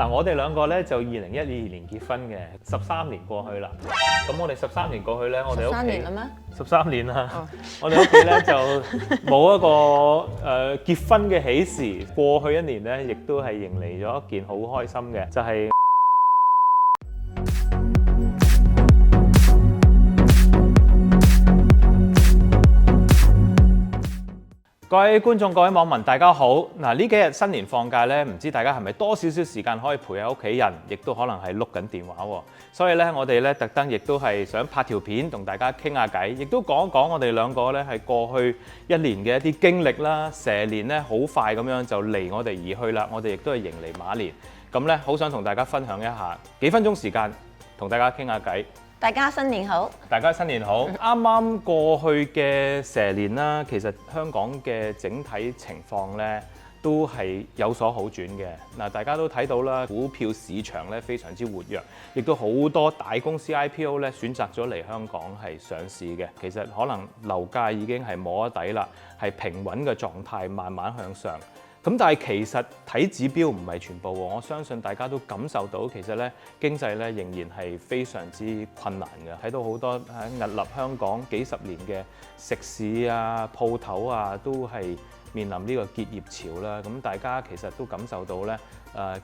嗱，我哋兩個咧就2012年結婚嘅，13年過去啦。咁我哋13年過去咧，我哋屋企13年啦咩？13年啦。哦我哋屋企咧就冇一個結婚嘅喜事。過去一年咧，亦都係迎嚟咗一件好開心嘅，就係、各位觀眾、各位網民，大家好！嗱，呢幾日新年放假咧，唔知大家係咪多少少時間可以陪下屋企人，亦都可能係碌緊電話喎。所以咧，我哋咧特登亦都係想拍條片同大家傾下偈，亦都講一講我哋兩個咧係過去一年嘅一啲經歷啦。蛇年咧好快咁樣就離我哋而去啦，我哋亦都係迎嚟馬年。咁咧好想同大家分享一下幾分鐘時間，同大家傾下偈。大家新年好！大家新年好！啱啱過去嘅蛇年啦，其實香港嘅整體情況咧都係有所好轉嘅。嗱，大家都睇到啦，股票市場咧非常之活躍，亦都好多大公司 IPO 咧選擇咗嚟香港係上市嘅。其實可能樓價已經係摸咗底啦，係平穩嘅狀態，慢慢向上。咁但係其實睇指標唔係全部喎，我相信大家都感受到其實咧經濟咧仍然係非常之困難嘅。睇到好多喺屹立香港幾十年嘅食肆啊、鋪頭啊，都係面臨呢個結業潮啦。咁大家其實都感受到咧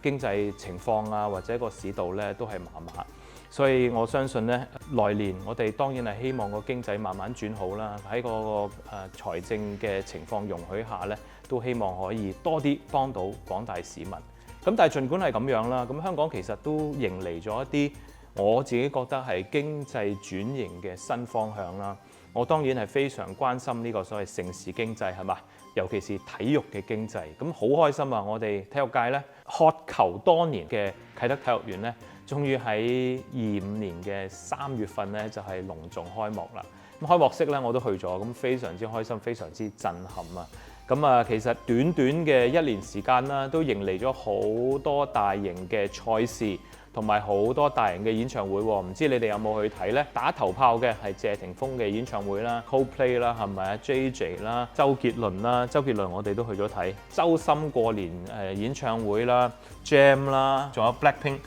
經濟情況啊，或者個市道咧都係麻麻。所以我相信咧，來年我哋當然係希望個經濟慢慢轉好啦。喺個財政嘅情況容許下咧，都希望可以多啲幫到廣大市民。咁但係儘管係咁樣啦，咁香港其實都迎嚟咗一啲我自己覺得係經濟轉型嘅新方向啦。我當然係非常關心呢個所謂盛事經濟係嘛，尤其是體育嘅經濟。咁好開心啊！我哋體育界咧渴求多年嘅啟德體育園咧，終於喺25年嘅3月份咧就係隆重開幕啦。咁開幕式咧我都去咗，咁非常之開心，非常之震撼啊！咁啊，其實短短嘅1年時間啦，都迎嚟咗好多大型嘅賽事，同埋好多大型嘅演唱會喎。唔知你哋有冇去睇呢？打頭炮嘅係謝霆鋒嘅演唱會啦、Coldplay 啦，係咪啊 JJ 啦、周杰倫啦，周杰倫我哋都去咗睇。周深過年演唱會啦、Jam 啦，仲有 Blackpink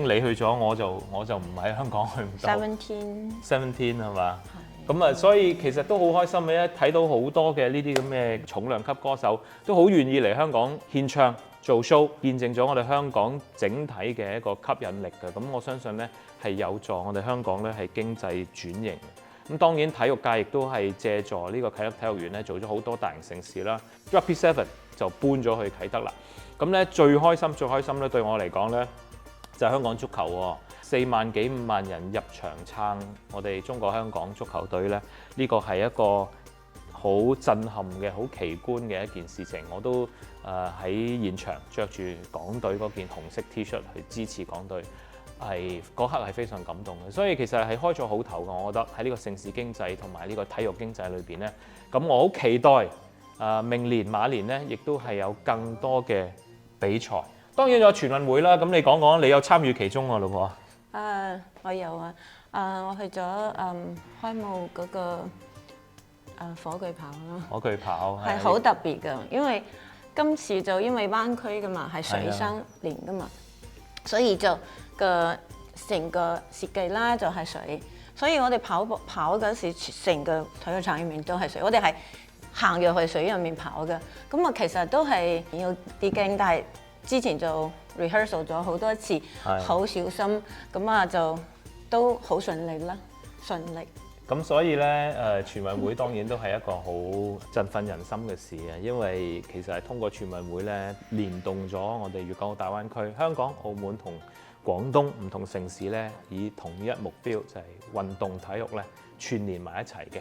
你去咗，我就唔喺香港去唔到。Seventeen 係嘛？咁啊，所以其實都好開心嘅，一睇到好多嘅呢啲咁嘅重量級歌手都好願意嚟香港獻唱做 show， 見證咗我哋香港整體嘅一個吸引力嘅。咁我相信咧係有助我哋香港咧係經濟轉型。咁當然體育界亦都係借助呢個啟德體育園咧做咗好多大型盛事啦。Rugby 7就搬咗去啟德啦。咁咧最開心咧對我嚟講咧就係香港足球喎。4萬幾5萬人入場撐我哋中國香港足球隊咧，呢個係一個好震撼嘅、好奇觀嘅一件事情。我都喺現場着住港隊嗰件紅色 T-shirt 去支持港隊，係嗰刻係非常感動嘅。所以其實係開咗好頭嘅，我覺得喺呢個盛事經濟同埋呢個體育經濟裏邊咧，咁我好期待明年馬年咧，亦都係有更多嘅比賽。當然有全運會啦，咁你講講，你有參與其中啊，老婆？我有啊，我去咗開幕嗰個火炬跑咯。火炬跑係好特別㗎，因為今次就因為灣區㗎嘛，係水生年㗎嘛，所以就成個設計啦就係水，所以我哋跑嗰時成個體育場入面都係水，我哋係行入去水入面跑㗎。咁啊其實都係有啲驚，但係之前就rehearsal 咗好多次，好小心，咁啊就都好順利啦，順利。咁所以咧全運會當然都係一個好振奮人心嘅事啊，因為其實係通過全運會咧連動咗我哋粵港澳大灣區、香港、澳門同廣東唔同城市咧，以同一目標就係運動體育咧串連埋一齊嘅。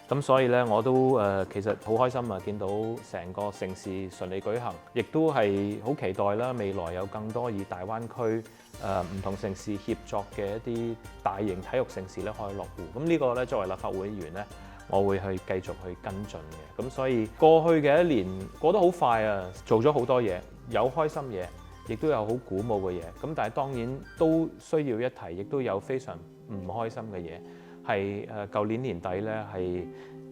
咁所以咧，我都其實好開心啊！見到成個盛事順利舉行，亦都係好期待啦。未來有更多以大灣區唔同城市協作嘅一啲大型體育盛事咧，可以落戶。咁呢個咧，作為立法會議員咧，我會去繼續去跟進嘅。咁所以過去嘅一年過得好快啊，做咗好多嘢，有開心嘢，亦都有好鼓舞嘅嘢。咁但係當然都需要一提，亦都有非常唔開心嘅嘢。係舊年年底咧，係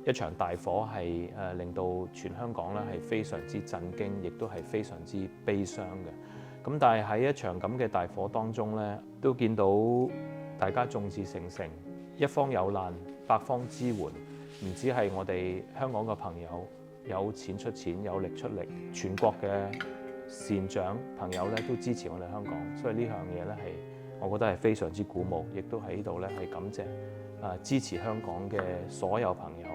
一場大火，係令到全香港咧係非常之震驚，亦都係非常之悲傷嘅。咁但係喺一場咁嘅大火當中咧，都見到大家眾志成城，一方有難，百方支援。唔止係我哋香港嘅朋友有錢出錢，有力出力，全國嘅善長朋友咧都支持我哋香港，所以呢樣嘢咧係我覺得係非常之鼓舞，亦都喺呢度咧係感謝支持香港嘅所有朋友。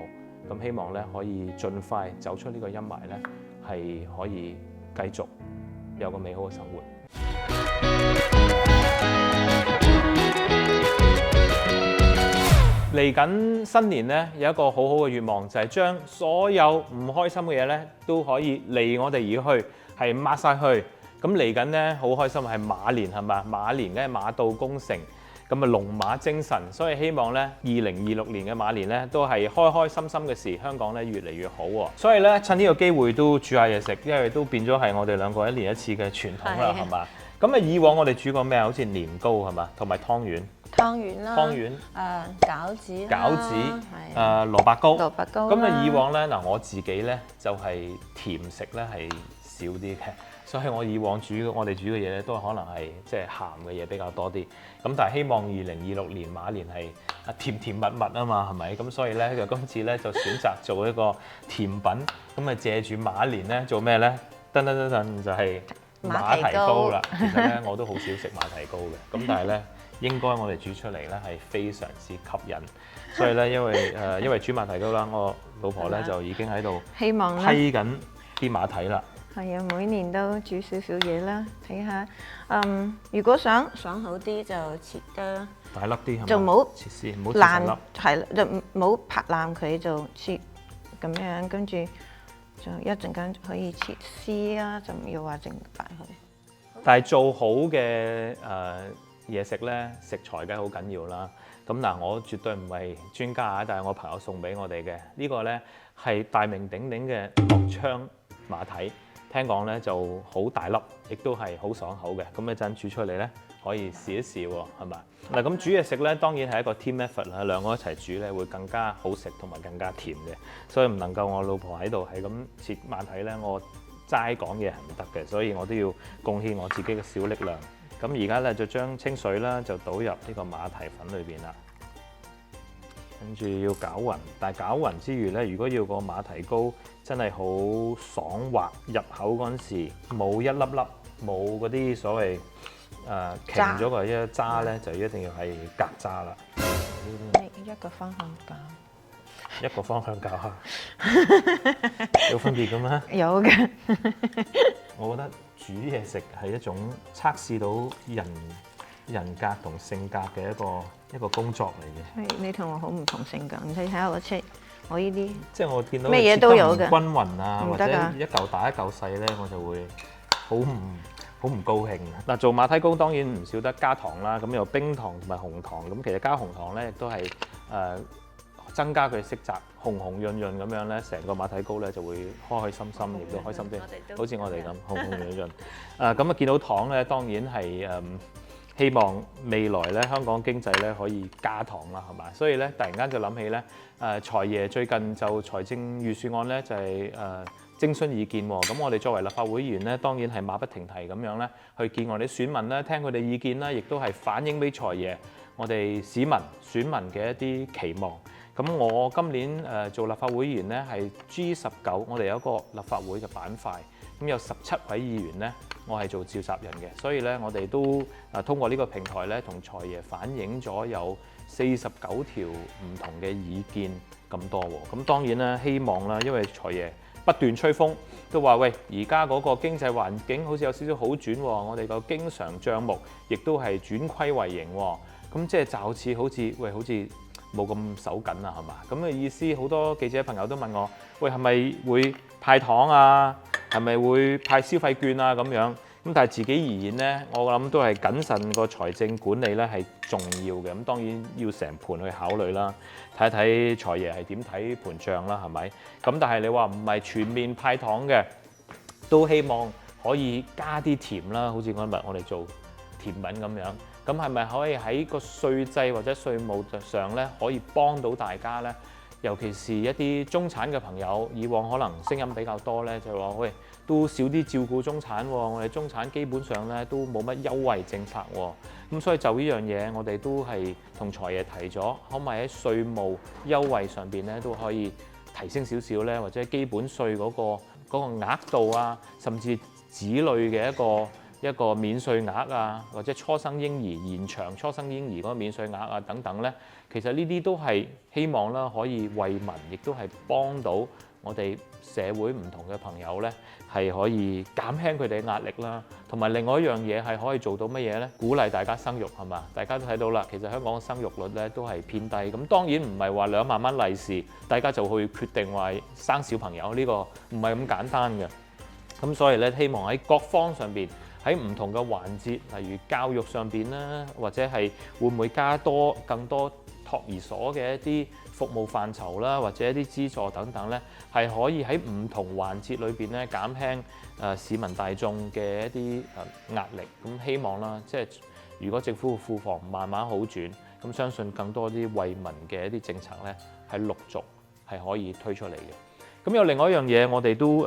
咁希望咧可以盡快走出呢個陰霾咧，係可以繼續有個美好嘅生活。嚟緊新年咧，有一個好好嘅願望，就係將所有唔開心嘅嘢咧，都可以離我哋而去，係抹晒去。咁嚟緊咧，好開心係馬年係嘛？馬年梗係馬到功成，咁啊龍馬精神，所以希望咧2026年嘅馬年咧，都係開開心心嘅事，香港咧越嚟越好喎。所以咧，趁呢個機會都煮下嘢食，因為都變咗係我哋兩個一年一次嘅傳統啦，係嘛？咁啊以往我哋煮過咩啊？好似年糕係嘛，同埋湯圓。湯圓啦，湯圓，餃子，蘿蔔糕，蘿蔔糕。咁啊以往咧嗱，我自己咧就係甜食咧係少啲嘅，所以我以往我哋煮嘅嘢咧都可能係即係鹹嘅嘢比較多啲。咁但係希望2026年馬年係甜甜蜜蜜啊嘛，係咪？咁所以咧就今次咧就選擇做一個甜品，咁啊借住馬年咧做咩咧？噔就係馬蹄糕啦。其實咧我都好少食馬蹄糕嘅，咁但係咧。應該我哋煮出嚟咧係非常之吸引，所以咧因為煮馬蹄糕啦，我老婆咧就已經喺度希望批緊啲馬蹄啦。係啊，每年都煮少少嘢啦，睇下如果想好啲就切得大粒啲，就冇切絲，唔好切細粒，係啦，就冇拍爛佢就切咁樣，跟住就一陣間可以切絲啊，就唔要話整大佢。但係做好嘅嘢食咧，食材梗係好緊要啦。咁嗱，我絕對唔係專家啊，但係我朋友送俾我哋嘅呢個咧係大名鼎鼎嘅樂昌馬蹄，聽講咧就好大粒，亦都係好爽口嘅。咁一陣煮出嚟咧，可以試一試喎，係咪？嗱，咁煮嘢食咧，當然係一個 team effort 啦，兩個一齊煮咧會更加好食同埋更加甜嘅。所以唔能夠我老婆喺度係咁切馬蹄咧，我齋講嘢係唔得嘅，所以我都要貢獻我自己嘅小力量。咁而家咧就將清水啦就倒入呢個馬蹄粉裏邊啦，跟住要攪勻。但係攪勻之餘咧，如果要個馬蹄糕真係好爽滑，入口嗰陣時冇一粒粒，冇嗰啲所謂瓊咗個一渣咧，就一定要係隔渣啦。一個方向攪。一個方向攪下，有分別嘅咩？有嘅。我覺得煮嘢食係一種測試到人格同性格嘅一個工作嚟嘅。係，你同我好唔同性格，你睇下我切我呢啲。即係我見到咩嘢都有嘅，均勻啊，或者一嚿大一嚿細咧，我就會好唔高興。嗱，做馬蹄糕當然唔少得加糖啦，咁有冰糖同埋紅糖。咁其實加紅糖咧亦都係增加佢色澤，紅潤咁樣咧，成個馬蹄糕咧就會開心心，亦都開心啲，好似我哋咁紅潤。咁啊見到糖咧，當然係希望未來咧香港經濟咧可以加糖啦，係咪？所以咧突然間就諗起咧，財爺最近就財政預算案咧就係徵詢意見喎。咁我哋作為立法會議員咧，當然係馬不停蹄咁樣咧去見我哋選民啦，聽佢哋意見啦，亦都係反映俾財爺我哋市民選民嘅一啲期望。咁我今年做立法會議員咧係 G19，我哋有一個立法會嘅板塊，咁有17位議員咧，我係做召集人嘅，所以咧我哋都通過呢個平台咧，同財爺反映咗有49條唔同嘅意見咁多喎。咁當然啦，希望啦，因為財爺不斷吹風，都話喂，而家嗰個經濟環境好似有少少好轉喎，我哋個經常帳目亦都係轉虧為盈喎。咁即係就好似好似冇咁手緊啊，係嘛？咁嘅意思，好多記者朋友都問我，喂，係咪會派糖啊？係咪會派消費券啊？咁樣咁，但係自己而言呢，我諗都係謹慎個財政管理咧係重要嘅。咁當然要成盤去考慮啦，睇一睇財爺係點睇盤帳啦，係咪？咁但係你話唔係全面派糖嘅，都希望可以加啲甜啦，好似今日我哋做甜品咁樣。咁係咪可以喺個稅制或者稅務上咧，可以幫到大家咧？尤其是一啲中產嘅朋友，以往可能聲音比較多咧，就話喂都少啲照顧中產喎，我哋中產基本上咧都冇乜優惠政策喎，咁所以就呢樣嘢，我哋都係同財爺提咗，可唔可以喺稅務優惠上邊咧都可以提升少少咧，或者基本稅嗰個額度啊，甚至子女嘅一個免稅額啊，或者初生嬰兒延長初生嬰兒嗰個免稅額啊等等咧，其實呢啲都係希望啦，可以惠民，亦都係幫到我哋社會唔同嘅朋友咧，係可以減輕佢哋嘅壓力啦。同埋另外一樣嘢係可以做到乜嘢咧？鼓勵大家生育係嘛？大家都睇到啦，其實香港嘅生育率咧都係偏低。咁當然唔係話2萬蚊利是，大家就去決定話生小朋友，呢個唔係咁簡單嘅。咁所以咧，希望喺各方上邊，喺唔同嘅環節，例如教育上邊啦，或者係會唔會加更多托兒所嘅一啲服務範疇啦，或者一啲資助等等咧，係可以喺唔同環節裏邊咧減輕市民大眾嘅一啲壓力。咁希望啦，即係如果政府嘅庫房慢慢好轉，咁相信更多啲惠民嘅一啲政策咧，係陸續係可以推出嚟嘅。咁有另外一樣嘢，我哋都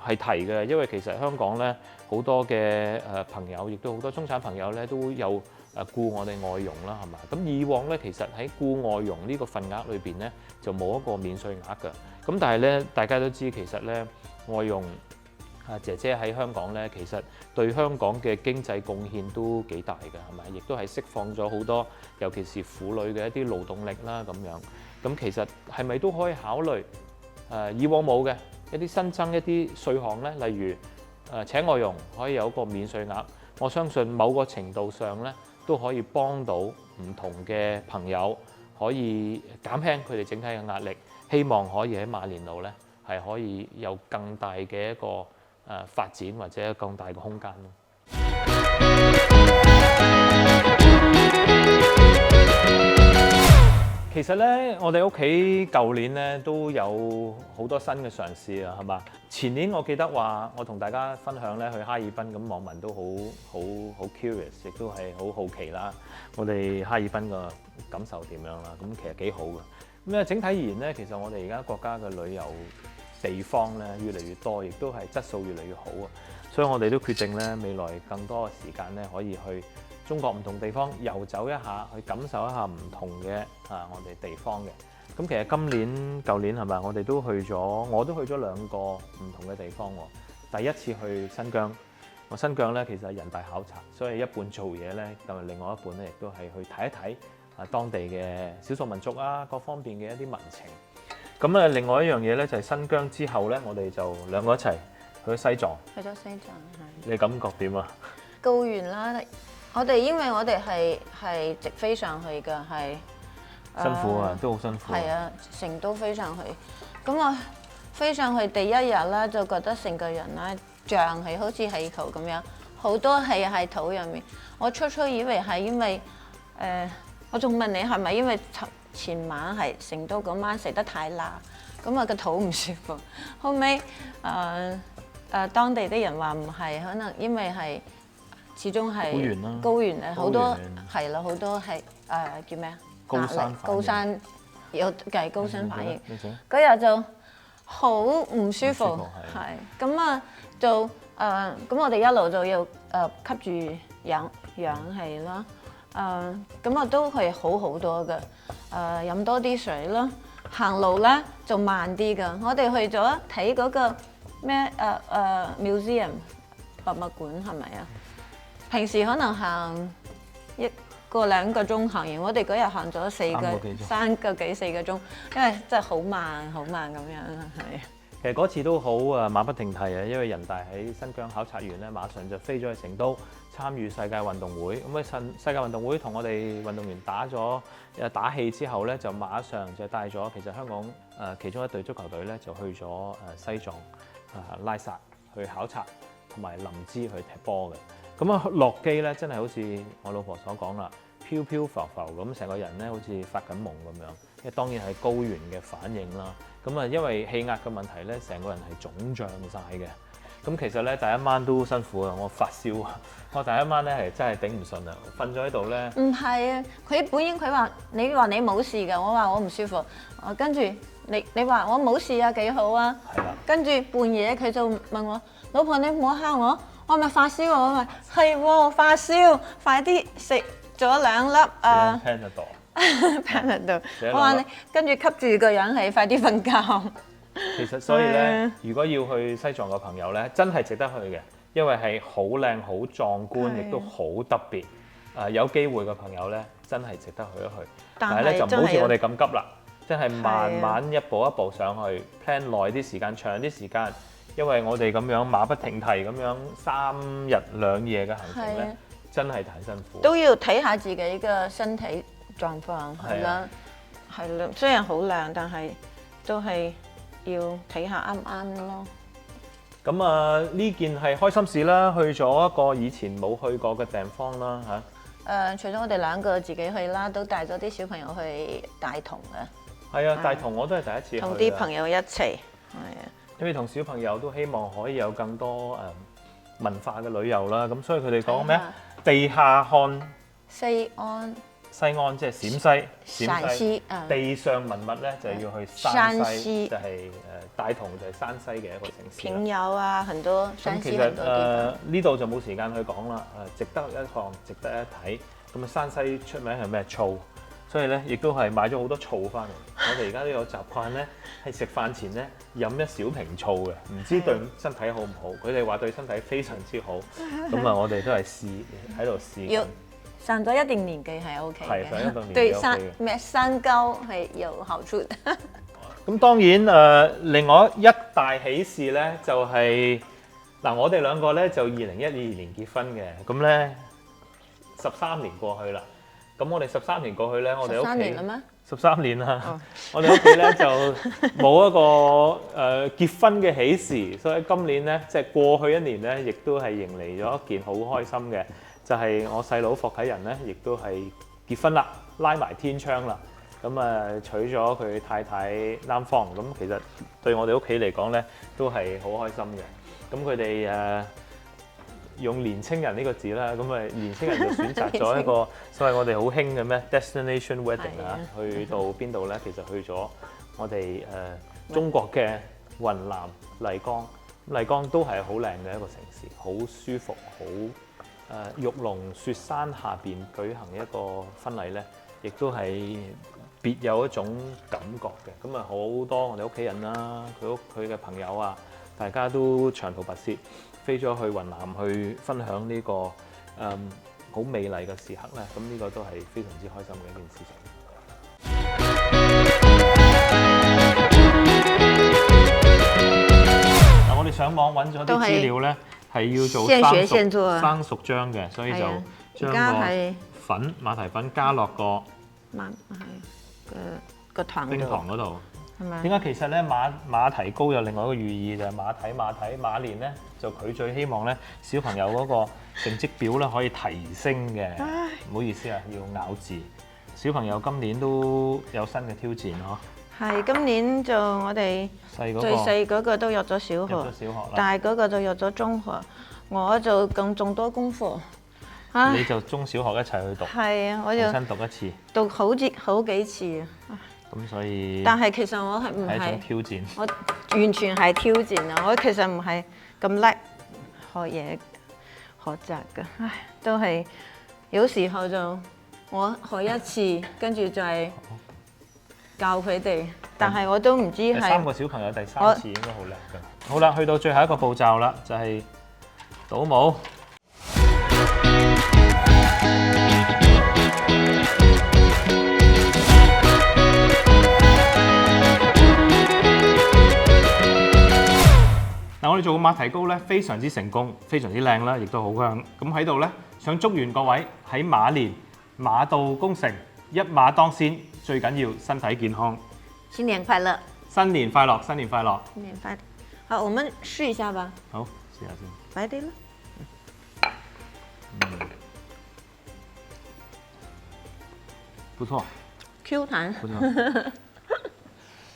係提嘅，因為其實香港咧好多嘅朋友，亦都好多中產朋友咧都有僱我哋外傭啦，係嘛？咁以往咧其實喺僱外傭呢個份額裏邊咧就冇一個免稅額嘅。咁但係咧大家都知其實咧外傭姐姐喺香港咧，其實對香港嘅經濟貢獻都幾大嘅，係咪？亦都係釋放咗好多，尤其是婦女嘅一啲勞動力啦咁樣。咁其實係咪都可以考慮？以往冇嘅一啲新增一啲稅項咧，例如請外傭可以有一個免稅額，我相信某個程度上咧都可以幫到唔同嘅朋友，可以減輕佢哋整體嘅壓力。希望可以喺馬連路咧係可以有更大嘅一個發展或者更大嘅空間咯。其實咧，我哋屋企舊年咧都有好多新嘅嘗試啊，係嘛？前年我記得話，我同大家分享咧去哈爾濱，咁網民都好 curious， 亦都係好好奇啦。我哋哈爾濱個感受點樣啦？咁其實幾好嘅。咁啊，整體而言咧，其實我哋而家國家嘅旅遊地方咧越嚟越多，亦都係質素越嚟越好啊。所以我哋都決定咧，未來更多嘅時間咧，可以去中國唔同地方遊走一下，去感受一下唔同嘅我哋地方嘅。咁其實舊年係咪？我哋都去咗，我都去咗2個唔同嘅地方喎。第一次去新疆，我新疆咧其實係人大考察，所以一半做嘢咧，咁另外一半咧亦都係去睇一睇當地嘅少數民族啊，各方面嘅一啲民情。咁啊，另外一樣嘢咧就係新疆之後咧，我哋就2個一齊去咗西藏。去咗西藏係。你感覺點啊？高原啦。因為我哋係直飛上去嘅，係辛苦啊，都好辛苦。係啊，成都飛上去，咁我飛上去第一日咧，就覺得成個人咧脹起，好似氣球咁樣，好多氣喺肚入面。我初以為係因為我仲問你係咪因為前晚係成都嗰晚食得太辣，咁啊個肚唔舒服。後尾當地啲人話唔係，可能因為係。始終係高原咧，好多係啦，好多係叫咩啊？高山有計高山反應。嗰日就好唔舒服，係咁啊，就咁我哋一路就要吸住氧氣啦。咁啊都係好多嘅，飲多啲水啦，行路咧就慢啲㗎。我哋去咗睇嗰個咩museum 博物館係咪啊？平時可能行1個2個鐘行完，我哋嗰日行咗3個幾4個鐘，因為真係好慢咁樣係。其實嗰次都好馬不停蹄啊，因為人大喺新疆考察完咧，馬上就飛咗去成都參與世界運動會。咁啊，世界運動會同我哋運動員打氣之後咧，就馬上就帶咗其實香港其中一隊足球隊咧，就去咗西藏拉薩去考察，同埋林芝去踢波嘅。咁啊落機咧，真係好似我老婆所講啦，飄飄浮浮咁，成個人咧好似發緊夢咁樣。因為當然係高原嘅反應啦。咁啊，因為氣壓嘅問題咧，成個人係腫脹晒嘅。咁其實咧第一晚都辛苦啊，我發燒啊，我第一晚咧係真係頂唔順啊，瞓咗喺度咧。唔係啊，佢本應佢話你冇事㗎，我話我唔舒服，跟住你話我冇事啊，幾好啊。係啦。跟住半夜佢就問我，老婆你唔好嚇我，我係咪發燒啊？我話係喎發燒，快啲食咗2粒Panadol。我話你跟住吸住個氧氣，快啲瞓覺。其實所以咧，如果要去西藏嘅朋友咧，真係值得去嘅，因為係好靚、好壯觀，亦都好特別。有機會嘅朋友咧，真係值得去一去。但係咧就唔好似我哋咁急啦，真係慢慢一步一步上去 ，plan 耐啲時間、長啲時間。因為我哋咁樣馬不停蹄咁樣3日2夜嘅行程咧，真係太辛苦。都要睇下自己嘅身體狀況係啦，係啦。雖然好靚，但係都係要睇下啱唔啱咯。咁呢件係開心事啦，去咗一個以前冇去過嘅地方啦嚇。除咗我哋2個自己去啦，都帶咗啲小朋友去大同嘅。係啊，大同我都係第一次去。同啲朋友一齊，係啊。因為同小朋友都希望可以有更多文化嘅旅遊啦，咁所以佢哋講咩？地下看西安，西安即係陝西，地上文物咧就要去山西，就係大同就係山西嘅一個城市。平遙啊，很多山西很多地方。呢度就冇時間去講啦，值得一看，值得一睇。咁山西出名係咩？醋。所以咧，亦都係買咗好多醋翻嚟。我哋而家都有習慣咧，係食飯前咧飲一小瓶醋嘅，唔知對身體好唔好？佢哋話對身體非常之好。咁我哋都係喺度試。要上咗一定年紀係 OK 嘅。係上一定年紀 OK 嘅。對三高係有好處。咁當然另外一大喜事咧，就係我哋2個咧就2012年結婚嘅，咁咧13年過去啦。咁我哋13年過去咧，我哋屋企13年啦咩？13年啦，我哋屋企咧就冇一個結婚嘅喜事，所以今年咧即係過去1年咧，亦都係迎嚟咗一件好開心嘅，就係我細佬霍啟仁咧，亦都係結婚啦，拉埋天窗啦，咁娶咗佢太太男方，咁其實對我哋屋企嚟講咧，都係好開心嘅。咁佢哋用年青人呢個字啦，咁年青人就選擇咗一個所謂我哋好興嘅咩 destination wedding 啊，去到邊度咧？其實去咗我哋中國嘅雲南麗江，麗江都係好靚嘅一個城市，好舒服，好玉龍雪山下邊舉行一個婚禮咧，亦都係別有一種感覺嘅。咁好多我哋屋企人啦，佢嘅朋友啊，大家都長途跋涉。飛咗去雲南去分享呢個好美麗嘅時刻咧，咁呢個都係非常之開心嘅一件事情。我哋上網揾咗啲資料咧，係要做生熟漿嘅，所以就將個馬蹄粉加落個冰糖嗰度。點解其實咧馬蹄糕有另外一個寓意，就係馬年咧就佢最希望咧小朋友嗰個成績表咧可以提升嘅。唔好意思啊，要咬字。小朋友今年都有新嘅挑戰嗬。係今年就我哋最細嗰個都入咗小學，大嗰個就入咗中學，我就仲多功課。你就中小學一齊去讀？係啊，我就重新讀一次，讀好幾次啊。咁所以，但係其實我係唔係一種挑戰？我完全係挑戰啊！我其實唔係咁叻學習㗎，唉，都係有時候就我學一次，跟住就係教佢哋，但係我都唔知係3個小朋友第3次應該好叻㗎。好啦，去到最後一個步驟啦，就係倒模。我哋做個馬蹄糕咧，非常之成功，非常之靚啦，亦都好香。咁喺度咧，想祝願各位喺馬年馬到功成，一馬當先，最緊要身體健康。新年快樂！新年快樂！新年快樂！新年快樂！好，我們試一下吧。好，試下先。快啲啦！不錯。Q 彈。不錯。